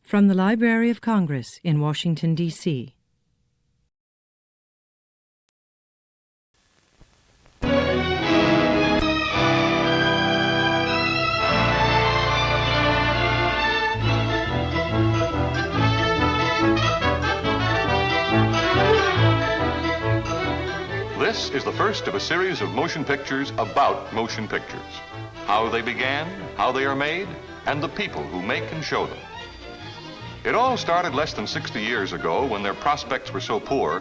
From the Library of Congress in Washington, D.C. This is the first of a series of motion pictures about motion pictures. How they began, how they are made, and the people who make and show them. It all started less than 60 years ago when their prospects were so poor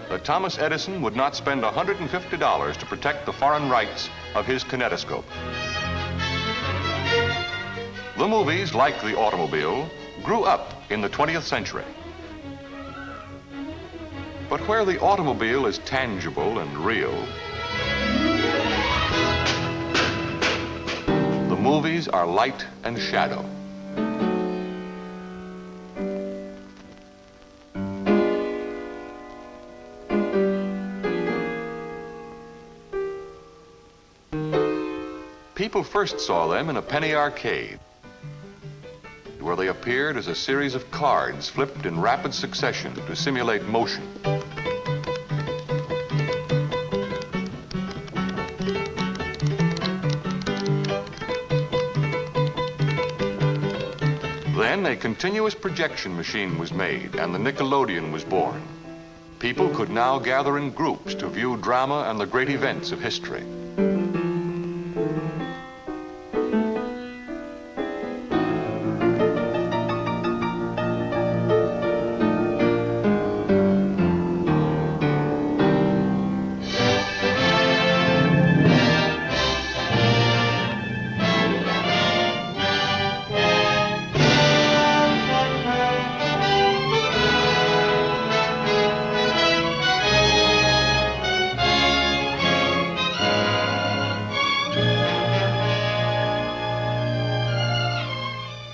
that Thomas Edison would not spend $150 to protect the foreign rights of his kinetoscope. The movies, like the automobile, grew up in the 20th century. But where the automobile is tangible and real, the movies are light and shadow. People first saw them in a penny arcade, where they appeared as a series of cards flipped in rapid succession to simulate motion. Then a continuous projection machine was made and the Nickelodeon was born. People could now gather in groups to view drama and the great events of history.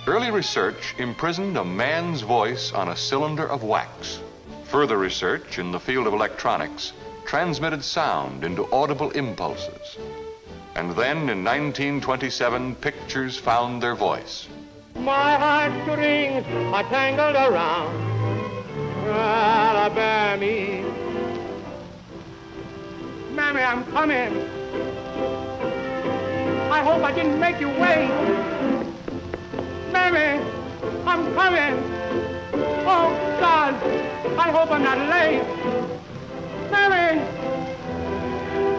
Early research imprisoned a man's voice on a cylinder of wax. Further research in the field of electronics transmitted sound into audible impulses. And then in 1927, pictures found their voice. My heartstrings are tangled around Alabama. Mammy, I'm coming. I hope I didn't make you wait. Mammy, I'm coming. Oh, God, I hope I'm not late. Mammy,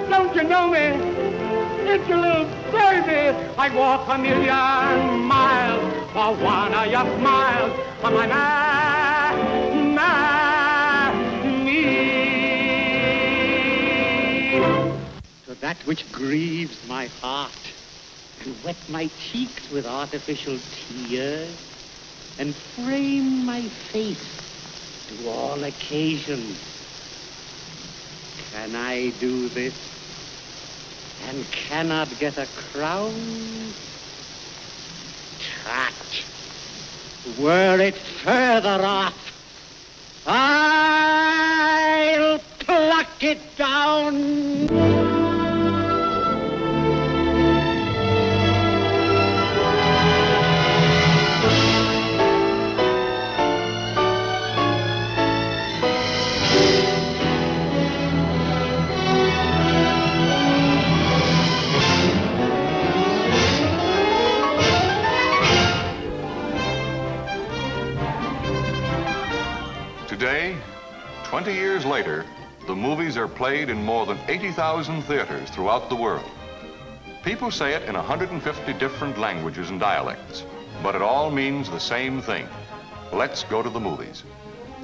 don't you know me? It's your little baby. I'd walk a million miles for one of your smiles. For my me. To that which grieves my heart and wet my cheeks with artificial tears and frame my face to all occasions. Can I do this and cannot get a crown? Tut! Were it further off, I'll pluck it down. Today, 20 years later, the movies are played in more than 80,000 theaters throughout the world. People say it in 150 different languages and dialects, but it all means the same thing. Let's go to the movies,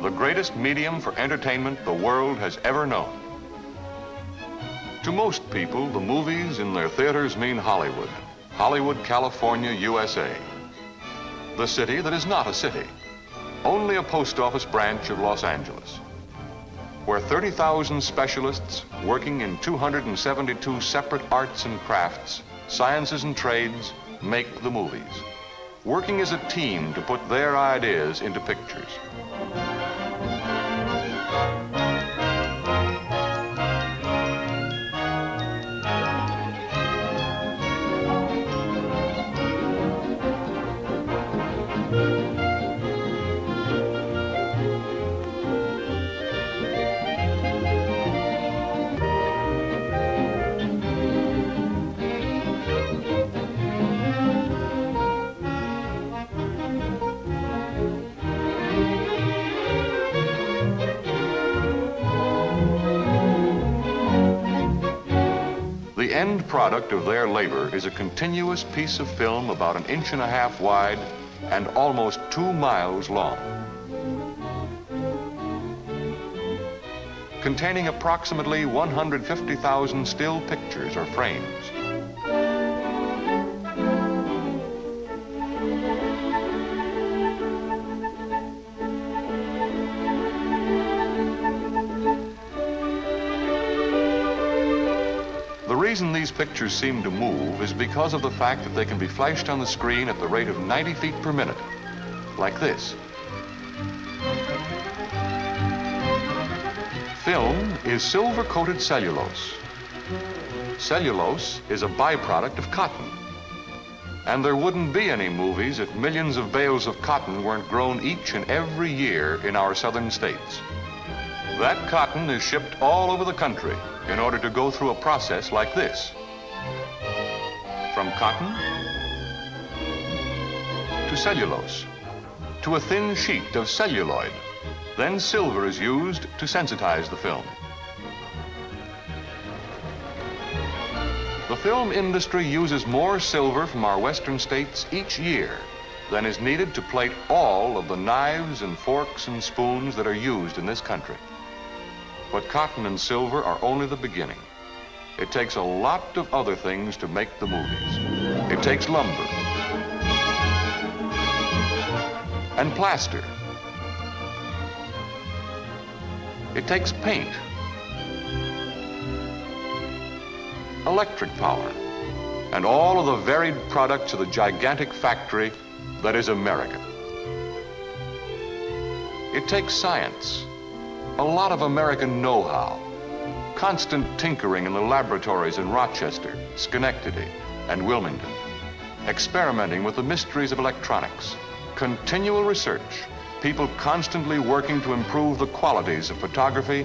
the greatest medium for entertainment the world has ever known. To most people, the movies in their theaters mean Hollywood, Hollywood, California, USA. The city that is not a city. Only a post office branch of Los Angeles, where 30,000 specialists working in 272 separate arts and crafts, sciences and trades make the movies, working as a team to put their ideas into pictures. product of their labor is a continuous piece of film about 1.5 inches wide and almost 2 miles long, containing approximately 150,000 still pictures or frames. The reason these pictures seem to move is because of the fact that they can be flashed on the screen at the rate of 90 feet per minute, like this. Film is silver-coated cellulose. Cellulose is a byproduct of cotton. And there wouldn't be any movies if millions of bales of cotton weren't grown each and every year in our southern states. That cotton is shipped all over the country in order to go through a process like this. From cotton to cellulose, to a thin sheet of celluloid. Then silver is used to sensitize the film. The film industry uses more silver from our western states each year than is needed to plate all of the knives and forks and spoons that are used in this country. But cotton and silver are only the beginning. It takes a lot of other things to make the movies. It takes lumber and plaster. It takes paint, electric power, and all of the varied products of the gigantic factory that is America. It takes science, a lot of American know-how, constant tinkering in the laboratories in Rochester, Schenectady, and Wilmington, experimenting with the mysteries of electronics, continual research, people constantly working to improve the qualities of photography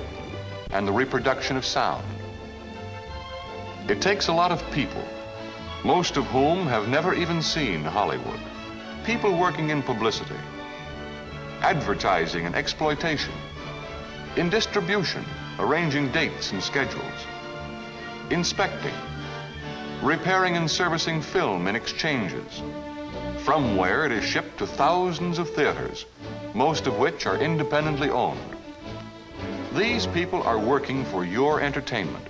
and the reproduction of sound. It takes a lot of people, most of whom have never even seen Hollywood. People working in publicity, advertising and exploitation, in distribution, arranging dates and schedules, inspecting, repairing and servicing film in exchanges, from where it is shipped to thousands of theaters, most of which are independently owned. These people are working for your entertainment,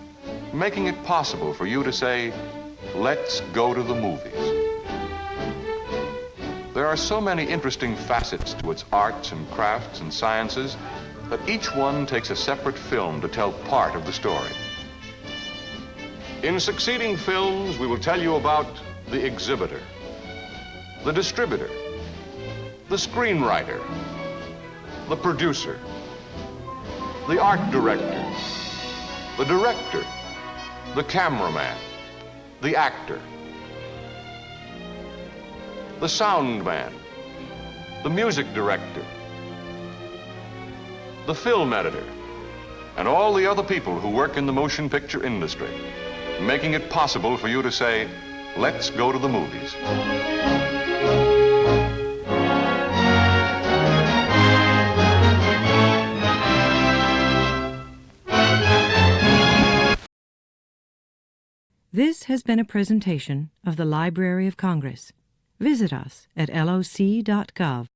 making it possible for you to say, let's go to the movies. There are so many interesting facets to its arts and crafts and sciences that each one takes a separate film to tell part of the story. In succeeding films, we will tell you about the exhibitor, the distributor, the screenwriter, the producer, the art director, the director, the cameraman, the actor, the sound man, the music director, the film editor, and all the other people who work in the motion picture industry, making it possible for you to say, let's go to the movies. This has been a presentation of the Library of Congress. Visit us at loc.gov.